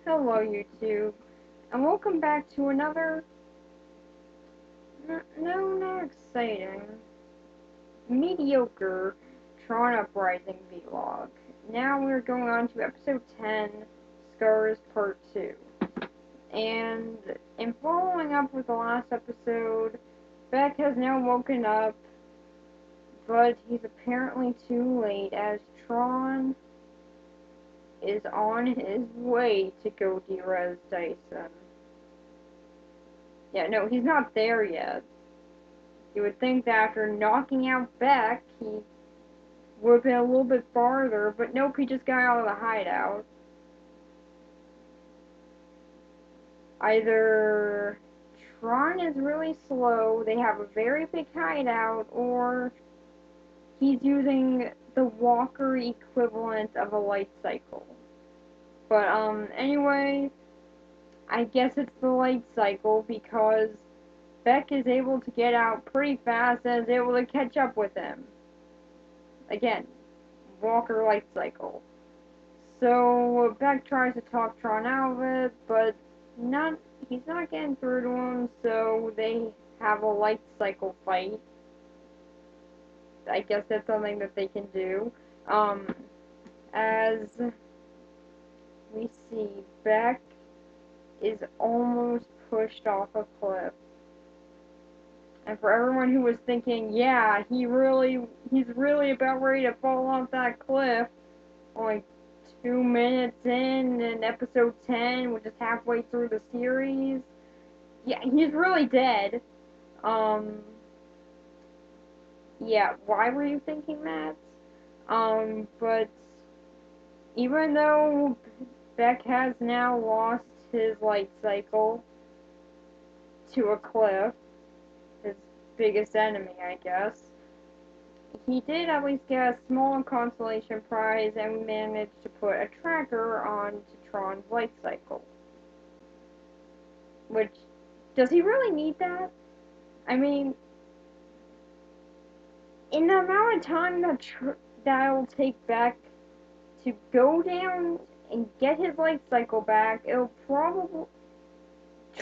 Hello, YouTube, and welcome back to another, not exciting, mediocre Tron Uprising vlog. Now we're going on to episode 10, Scars Part 2. And in following up with the last episode, Beck has now woken up, but he's apparently too late as Tron is on his way to go de-res Dyson. Yeah, no, he's not there yet. You would think that after knocking out Beck, he would have been a little bit farther, but nope, he just got out of the hideout. Either Tron is really slow, they have a very big hideout, or he's using the Walker equivalent of a light cycle. But, anyway, I guess it's the light cycle because Beck is able to get out pretty fast and is able to catch up with him. Again, Walker light cycle. So Beck tries to talk Tron out of it, but he's not getting through to him, so they have a light cycle fight. I guess that's something that they can do. As we see, Beck is almost pushed off a cliff. And for everyone who was thinking, yeah, he's really about ready to fall off that cliff, only 2 minutes in episode 10, which is halfway through the series. Yeah, he's really dead. Yeah, why were you thinking that? But even though Beck has now lost his light cycle to a cliff, his biggest enemy, I guess, he did at least get a small consolation prize and managed to put a tracker on Tron's life cycle. Which, does he really need that? I mean, in the amount of time that'll take Beck to go down and get his life cycle back, Tron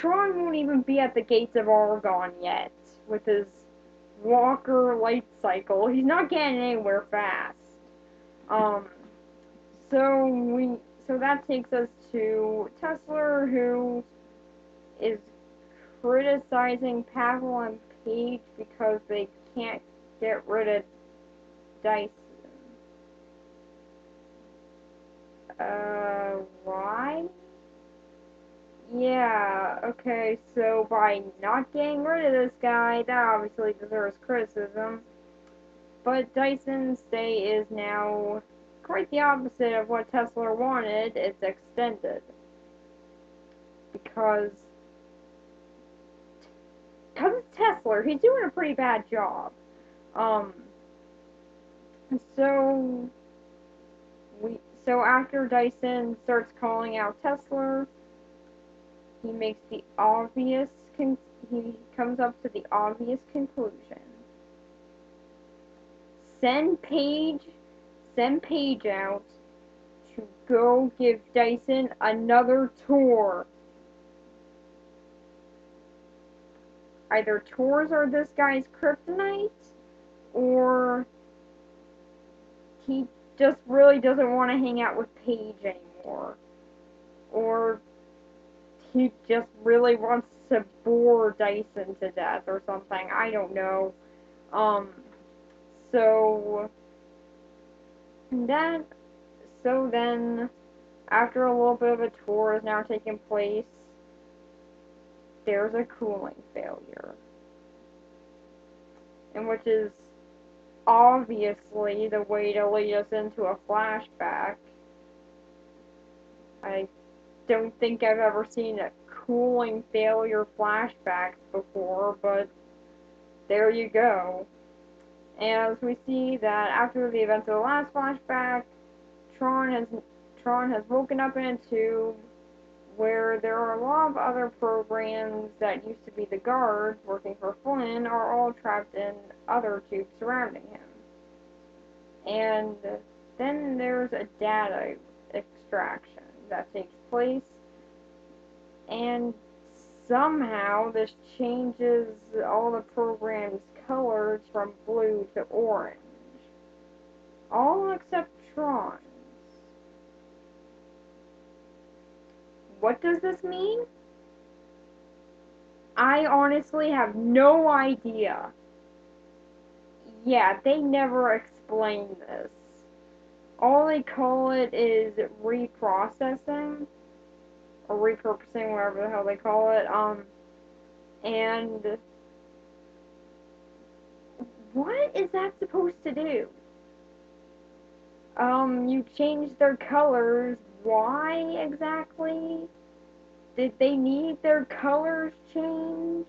won't even be at the gates of Oregon yet with his Walker light cycle. He's not getting anywhere fast. Um, so that takes us to Tesla, who is criticizing Pavel and Paige because they can't get rid of Dyson. Why? Yeah, okay, so by not getting rid of this guy, that obviously deserves criticism. But Dyson's stay is now quite the opposite of what Tesla wanted. It's extended. Because it's Tesla, he's doing a pretty bad job. So after Dyson starts calling out Tesla, he makes the obvious he comes up to the obvious conclusion. Send Paige out to go give Dyson another tour. Either tours are this guy's kryptonite, or he just really doesn't want to hang out with Paige anymore. Or he just really wants to bore Dyson to death or something. I don't know. So then, after a little bit of a tour is now taking place, there's a cooling failure. And which is obviously the way to lead us into a flashback. I don't think I've ever seen a cooling failure flashbacks before, but there you go. And as we see that after the events of the last flashback, Tron has woken up in a tube where there are a lot of other programs that used to be the guards working for Flynn are all trapped in other tubes surrounding him. And then there's a data extraction that takes place, And somehow this changes all the program's colors from blue to orange. All except Tron's. What does this mean? I honestly have no idea. Yeah, they never explain this. All they call it is reprocessing or repurposing, whatever the hell they call it. And what is that supposed to do? You changed their colors. Why exactly? Did they need their colors changed?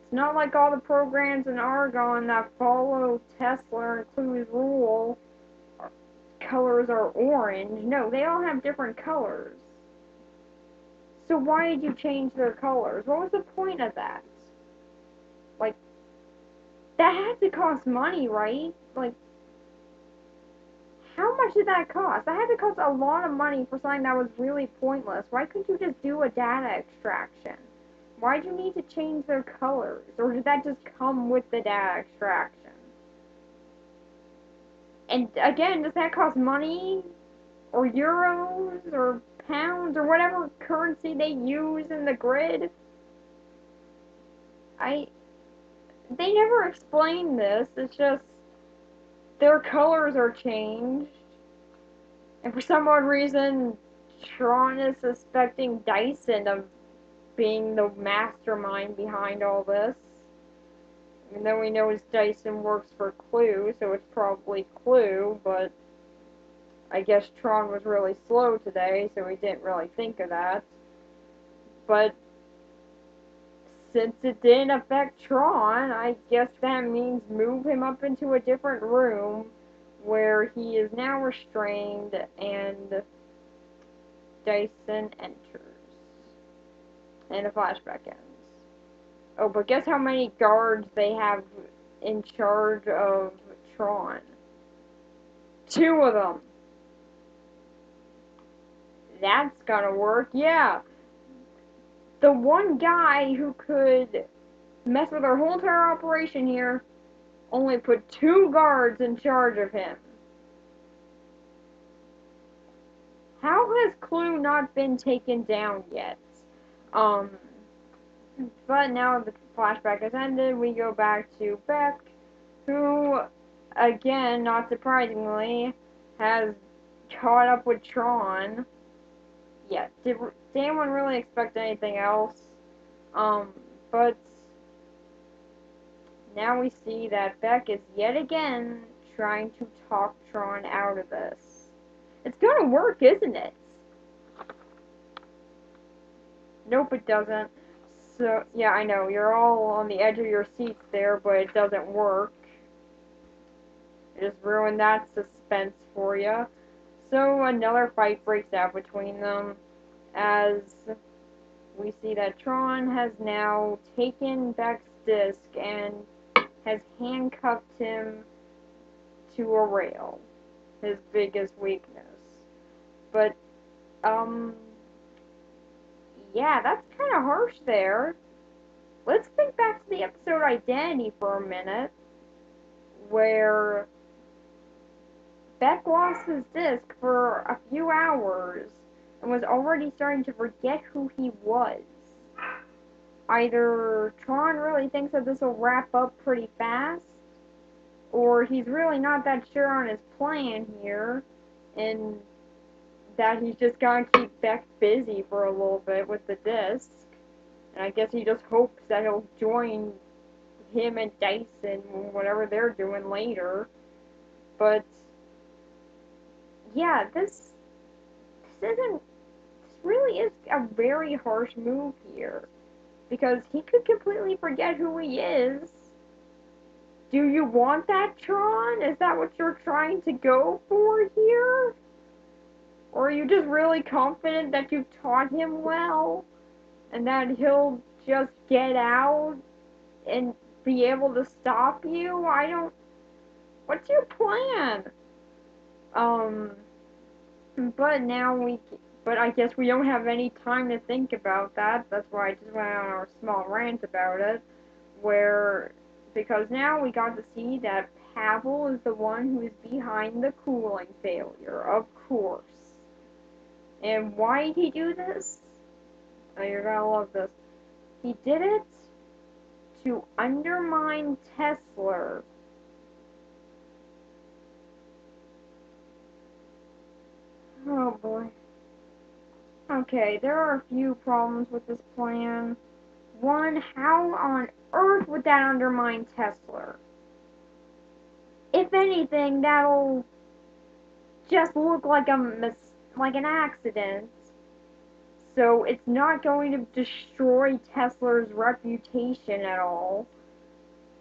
It's not like all the programs in Argon that follow Tesla and Clue's rule colors are orange. No, they all have different colors. So why did you change their colors? What was the point of that? Like, that had to cost money, right? Like, how much did that cost? That had to cost a lot of money for something that was really pointless. Why couldn't you just do a data extraction? Why did you need to change their colors? Or did that just come with the data extraction? And again, does that cost money? Or euros? Or pounds? Or whatever currency they use in the grid? They never explain this. It's just their colors are changed. And for some odd reason, Tron is suspecting Dyson of being the mastermind behind all this. Even though we know Dyson works for Clue, so it's probably Clue, but I guess Tron was really slow today, so he didn't really think of that. But since it didn't affect Tron, I guess that means move him up into a different room where he is now restrained and Dyson enters. And a flashback ends. Oh, but guess how many guards they have in charge of Tron? 2 of them. That's gonna work, yeah. The one guy who could mess with our whole entire operation here only put 2 guards in charge of him. How has Clue not been taken down yet? But now the flashback has ended, we go back to Beck, who, again, not surprisingly, has caught up with Tron. Yeah, did anyone really expect anything else? But now we see that Beck is yet again trying to talk Tron out of this. It's gonna work, isn't it? Nope, it doesn't. So, yeah, I know, you're all on the edge of your seats there, but it doesn't work. It just ruined that suspense for you. So, another fight breaks out between them, as we see that Tron has now taken Beck's disc and has handcuffed him to a rail, his biggest weakness. But, yeah, that's kind of harsh there. Let's think back to the episode Identity for a minute, where Beck lost his disc for a few hours and was already starting to forget who he was. Either Tron really thinks that this will wrap up pretty fast, or he's really not that sure on his plan here, and that he's just gonna keep Beck busy for a little bit with the disc. And I guess he just hopes that he'll join him and Dyson, whatever they're doing later. But yeah, this really is a very harsh move here, because he could completely forget who he is. Do you want that, Tron? Is that what you're trying to go for here? Or are you just really confident that you've taught him well, and that he'll just get out and be able to stop you? What's your plan? But now But I guess we don't have any time to think about that. That's why I just went on a small rant about it. Because now we got to see that Pavel is the one who is behind the cooling failure, of course. And why did he do this? Oh, you're gonna love this. He did it to undermine Tesla. Oh boy. Okay, there are a few problems with this plan. One, how on earth would that undermine Tesla? If anything, that'll just look like like an accident. So it's not going to destroy Tesla's reputation at all.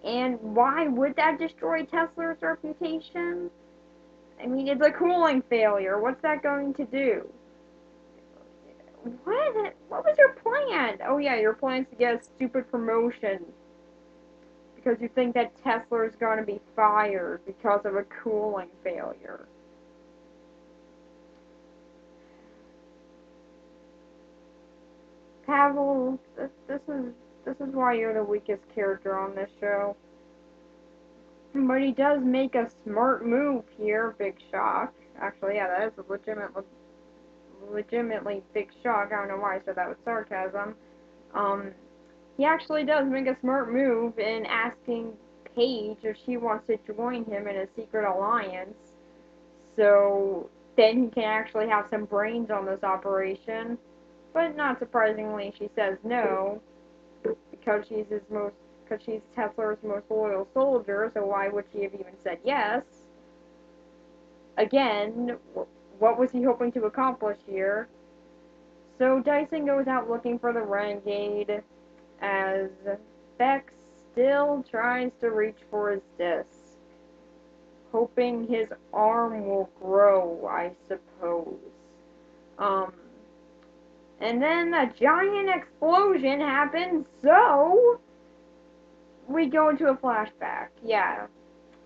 And why would that destroy Tesla's reputation? I mean, it's a cooling failure. What's that going to do? What? What was your plan? Oh yeah, your plan's to get a stupid promotion because you think that Tesla is going to be fired because of a cooling failure. Pavel, this is why you're the weakest character on this show. But he does make a smart move here, big shock. Actually, yeah, that is a legitimately big shock. I don't know why I said that with sarcasm. Um, he actually does make a smart move in asking Paige if she wants to join him in a secret alliance. So then he can actually have some brains on this operation. But not surprisingly, she says no because she's Tesla's most loyal soldier. So why would she have even said yes? Again, what was he hoping to accomplish here? So Dyson goes out looking for the renegade as Beck still tries to reach for his disc, hoping his arm will grow, I suppose. Um, and then a giant explosion happens, so we go into a flashback. Yeah,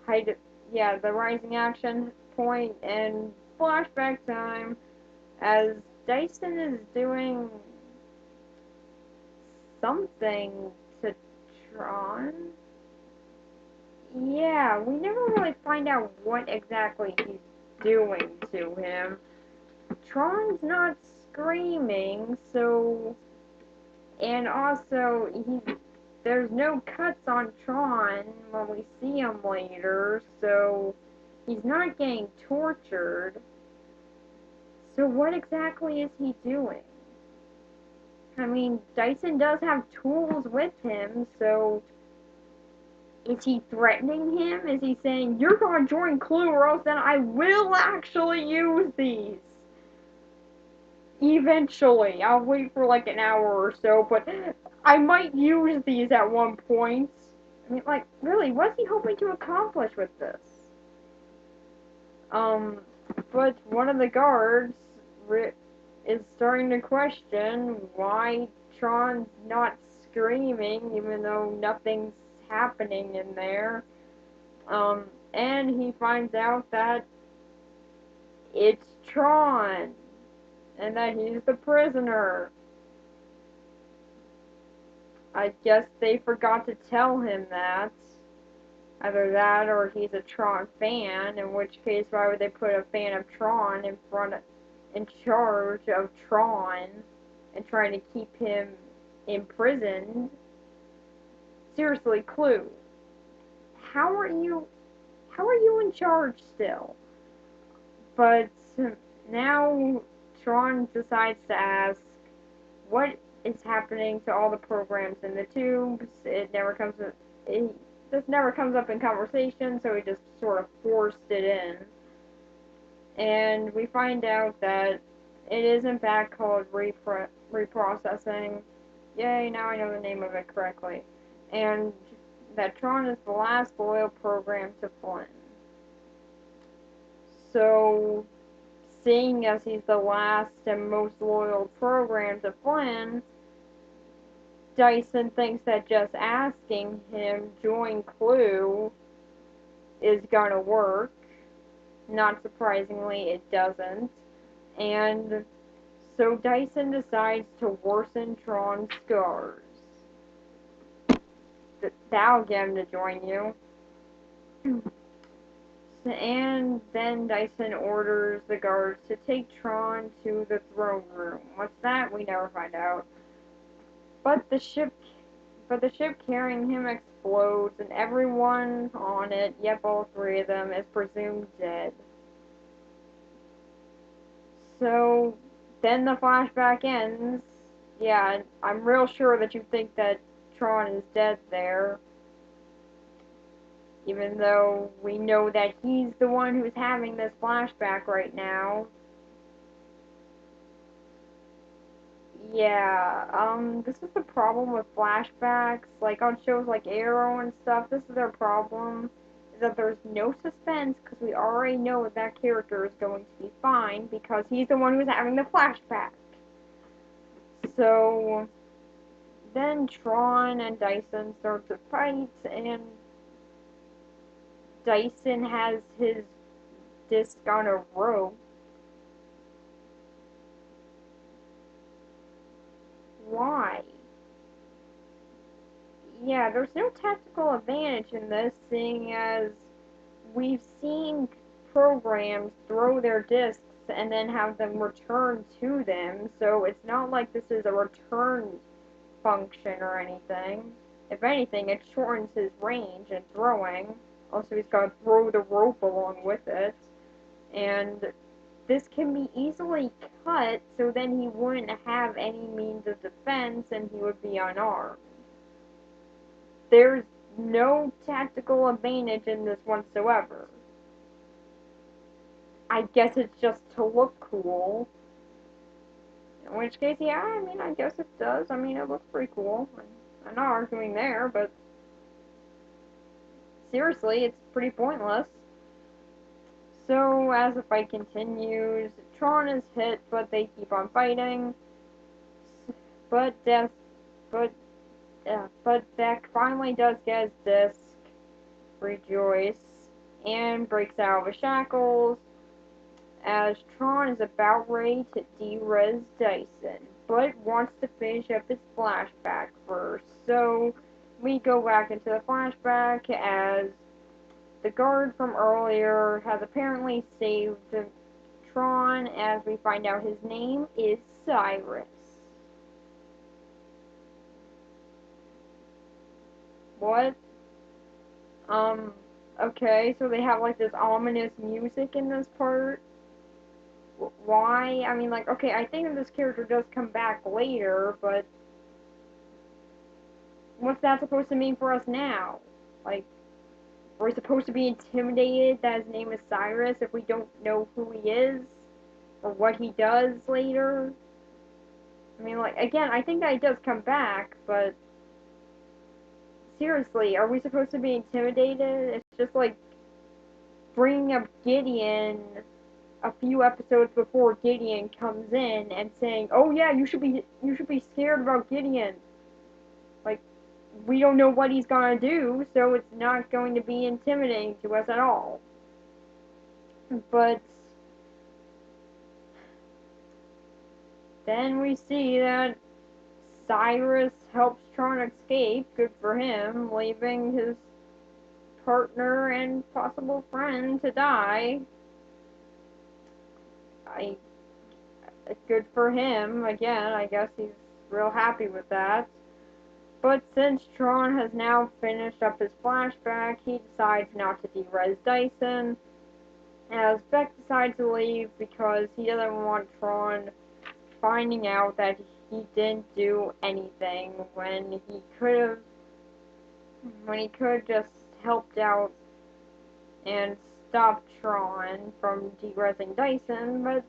the rising action point and flashback time as Dyson is doing something to Tron. Yeah, we never really find out what exactly he's doing to him. Tron's not screaming, so and also there's no cuts on Tron when we see him later, so he's not getting tortured. So what exactly is he doing? I mean, Dyson does have tools with him, so is he threatening him? Is he saying, you're gonna join Clue or else then I will actually use these? Eventually. I'll wait for like an hour or so, but I might use these at one point. I mean, like, really, what's he hoping to accomplish with this? Um, but one of the guards is starting to question why Tron's not screaming, even though nothing's happening in there. Um, and he finds out that it's Tron, and that he's the prisoner. I guess they forgot to tell him that. Either that or he's a Tron fan, in which case why would they put a fan of Tron in charge of Tron and trying to keep him imprisoned? Seriously, Clue. How are you in charge still? But now Tron decides to ask what is happening to all the programs in the tubes. This never comes up in conversation, so he just sort of forced it in. And we find out that it is in fact called reprocessing. Yay, now I know the name of it correctly. And that Tron is the last loyal program to Flynn. So, seeing as he's the last and most loyal program to Flynn, Dyson thinks that just asking him join Clue is gonna work. Not surprisingly, it doesn't. And So Dyson decides to worsen Tron's scars. That'll get him to join you. And then Dyson orders the guards to take Tron to the throne room. What's that? We never find out. But the ship carrying him explodes, and everyone on it, yep, all three of them, is presumed dead. So then the flashback ends. Yeah, I'm real sure that you think that Tron is dead there, even though we know that he's the one who's having this flashback right now. Yeah, this is the problem with flashbacks, like on shows like Arrow and stuff. This is their problem, is that there's no suspense because we already know that character is going to be fine because he's the one who's having the flashback. So then Tron and Dyson start to fight, and Dyson has his disc on a rope. Why? Yeah, there's no tactical advantage in this, seeing as we've seen programs throw their discs and then have them return to them, so it's not like this is a return function or anything. If anything, it shortens his range in throwing. Also, he's got to throw the rope along with it. And this can be easily cut, so then he wouldn't have any means of defense and he would be unarmed. There's no tactical advantage in this whatsoever. I guess it's just to look cool. In which case, yeah, I mean, I guess it does. I mean, it looks pretty cool. I'm not arguing there, but seriously, it's pretty pointless. So, as the fight continues, Tron is hit, but they keep on fighting. But Beck finally does get his disc, Rejoice, and breaks out of his shackles, as Tron is about ready to de-res Dyson, but wants to finish up his flashback first. So we go back into the flashback as the guard from earlier has apparently saved Tron, as we find out his name is Cyrus. What? Okay, so they have like this ominous music in this part. Why? I mean, like, okay, I think that this character does come back later, but what's that supposed to mean for us now? Like, are we supposed to be intimidated that his name is Cyrus if we don't know who he is? Or what he does later? I mean, like, again, I think that he does come back, but seriously, are we supposed to be intimidated? It's just like bringing up Gideon a few episodes before Gideon comes in and saying, "Oh yeah, you should be scared about Gideon." Like, we don't know what he's gonna do, so it's not going to be intimidating to us at all. But then we see that Cyrus helps Tron escape. Good for him, leaving his partner and possible friend to die. I Good for him. Again, I guess he's real happy with that. But since Tron has now finished up his flashback, he decides not to de-res Dyson, as Beck decides to leave because he doesn't want Tron finding out that he didn't do anything when he could have just helped out and stopped Tron from de-resing Dyson, but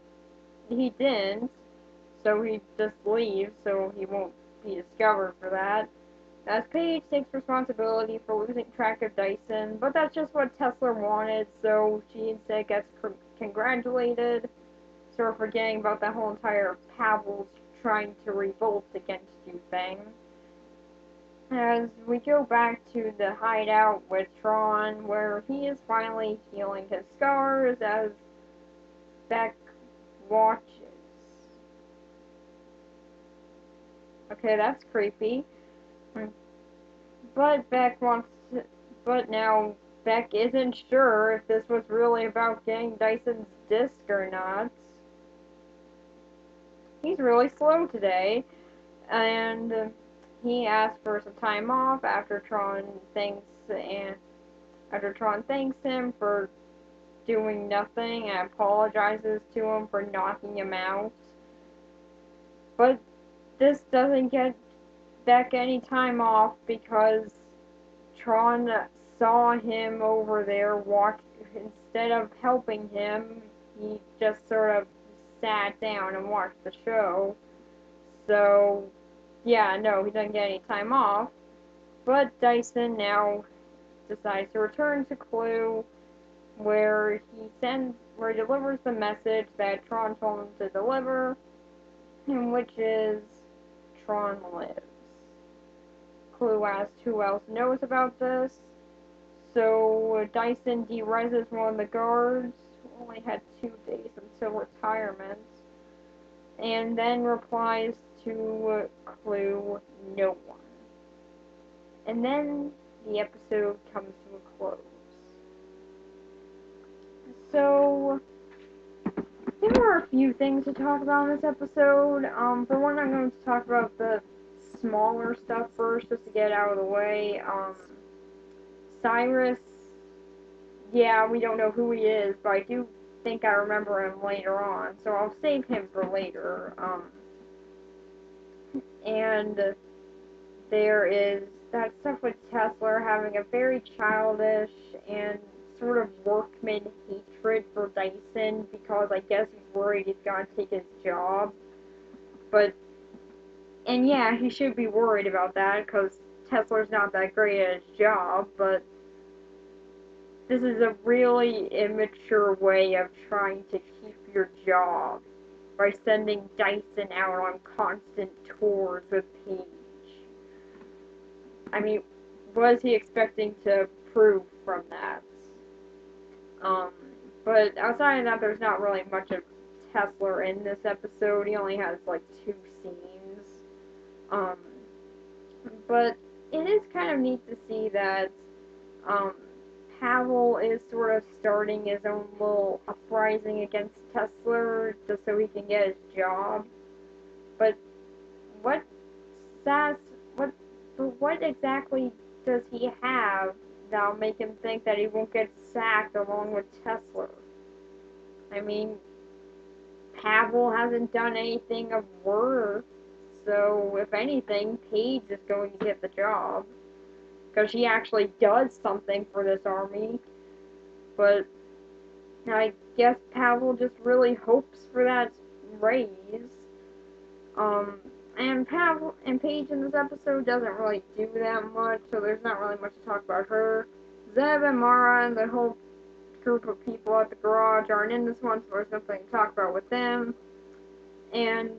he didn't, so he just leaves so he won't be discovered for that. As Paige takes responsibility for losing track of Dyson, but that's just what Tesla wanted, so she instead gets congratulated, sort of forgetting about that whole entire Pavel's trying to revolt against you thing. As we go back to the hideout with Tron, where he is finally healing his scars as Beck watches. Okay, that's creepy. But Beck wants to, but now Beck isn't sure if this was really about getting Dyson's disc or not. He's really slow today, and he asks for some time off and after Tron thanks him for doing nothing and apologizes to him for knocking him out. But this doesn't get Beck any time off because Tron saw him over there watch. Instead of helping him, he just sort of sat down and watched the show. So, yeah, no, he doesn't get any time off. But Dyson now decides to return to Clue, where he delivers the message that Tron told him to deliver, and which is Tron lives. Clue asks who else knows about this, so Dyson dereses one of the guards, who only had 2 days until retirement, and then replies to Clue, no one. And then the episode comes to a close. So, there are a few things to talk about in this episode. For one, I'm going to talk about the smaller stuff first, just to get out of the way. Cyrus, yeah, we don't know who he is, but I do think I remember him later on, so I'll save him for later. And there is that stuff with Tesla having a very childish and sort of workman hatred for Dyson because I guess he's worried he's gonna take his job. But, and yeah, he should be worried about that because Tesla's not that great at his job, but this is a really immature way of trying to keep your job by sending Dyson out on constant tours with Paige. I mean, what is he expecting to prove from that? Um, but outside of that, there's not really much of Tesla in this episode. He only has like 2 scenes. Um, but it is kind of neat to see that um, Pavel is sort of starting his own little uprising against Tesla just so he can get his job. But what sass what what exactly does he have that'll make him think that he won't get sacked along with Tesla? I mean, Pavel hasn't done anything of worth, so if anything, Paige is going to get the job because she actually does something for this army. But I guess Pavel just really hopes for that raise. And Pavel and Paige in this episode doesn't really do that much, so there's not really much to talk about her. Zeb and Mara and the whole group of people at the garage aren't in this one, so there's nothing to talk about with them. And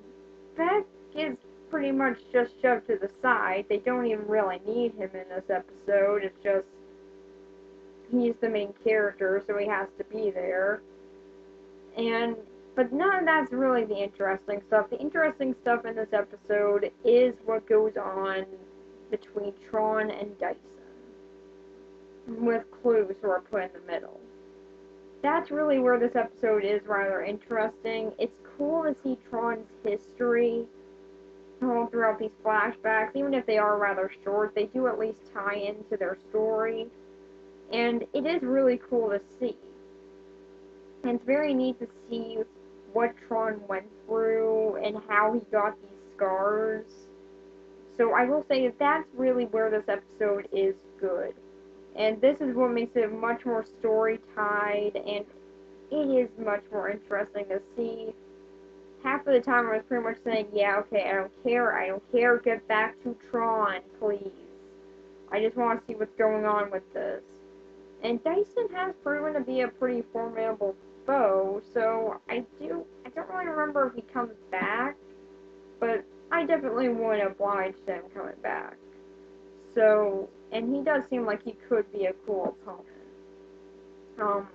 Beck is pretty much just shoved to the side. They don't even really need him in this episode. It's just he's the main character, so he has to be there. But none of that's really the interesting stuff. The interesting stuff in this episode is what goes on between Tron and Dyson, with clues who are put in the middle. That's really where this episode is rather interesting. It's cool to see Tron's history all throughout these flashbacks. Even if they are rather short, they do at least tie into their story. And it is really cool to see. And it's very neat to see what Tron went through and how he got these scars. So I will say that that's really where this episode is good. And this is what makes it much more story-tied, and it is much more interesting to see. Half of the time I was pretty much saying, yeah, okay, I don't care, get back to Tron, please. I just want to see what's going on with this. And Dyson has proven to be a pretty formidable foe, so I don't really remember if he comes back, but I definitely wouldn't oblige to him coming back. So, and he does seem like he could be a cool opponent.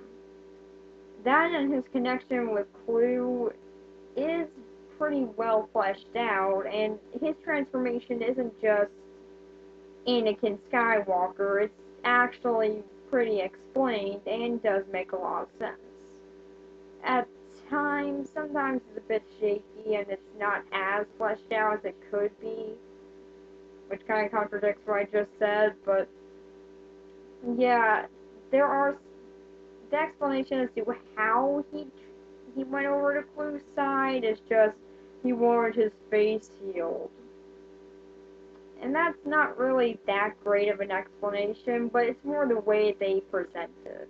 That and his connection with Clue is pretty well fleshed out, and his transformation isn't just Anakin Skywalker, it's actually pretty explained and does make a lot of sense. At times, sometimes it's a bit shaky and it's not as fleshed out as it could be, which kind of contradicts what I just said, but yeah, there are the explanation as to how he went over to Clue's side is just he wanted his face healed. And that's not really that great of an explanation, but it's more the way they present it.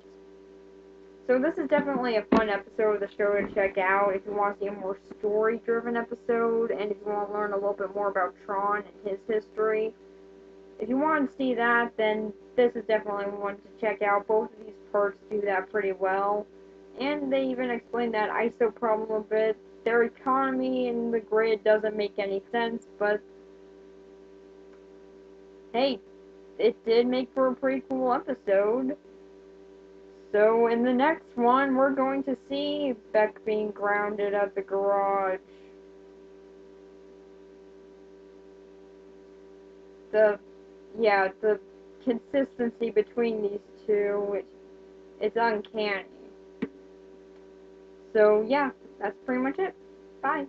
So this is definitely a fun episode of the show to check out if you want to see a more story-driven episode, and if you want to learn a little bit more about Tron and his history. If you want to see that, then this is definitely one to check out. Both of these parts do that pretty well. And they even explain that ISO problem a bit. Their economy in the grid doesn't make any sense, but hey, it did make for a pretty cool episode. So in the next one, we're going to see Beck being grounded at the garage. The consistency between these two, it's uncanny. So yeah, that's pretty much it. Bye.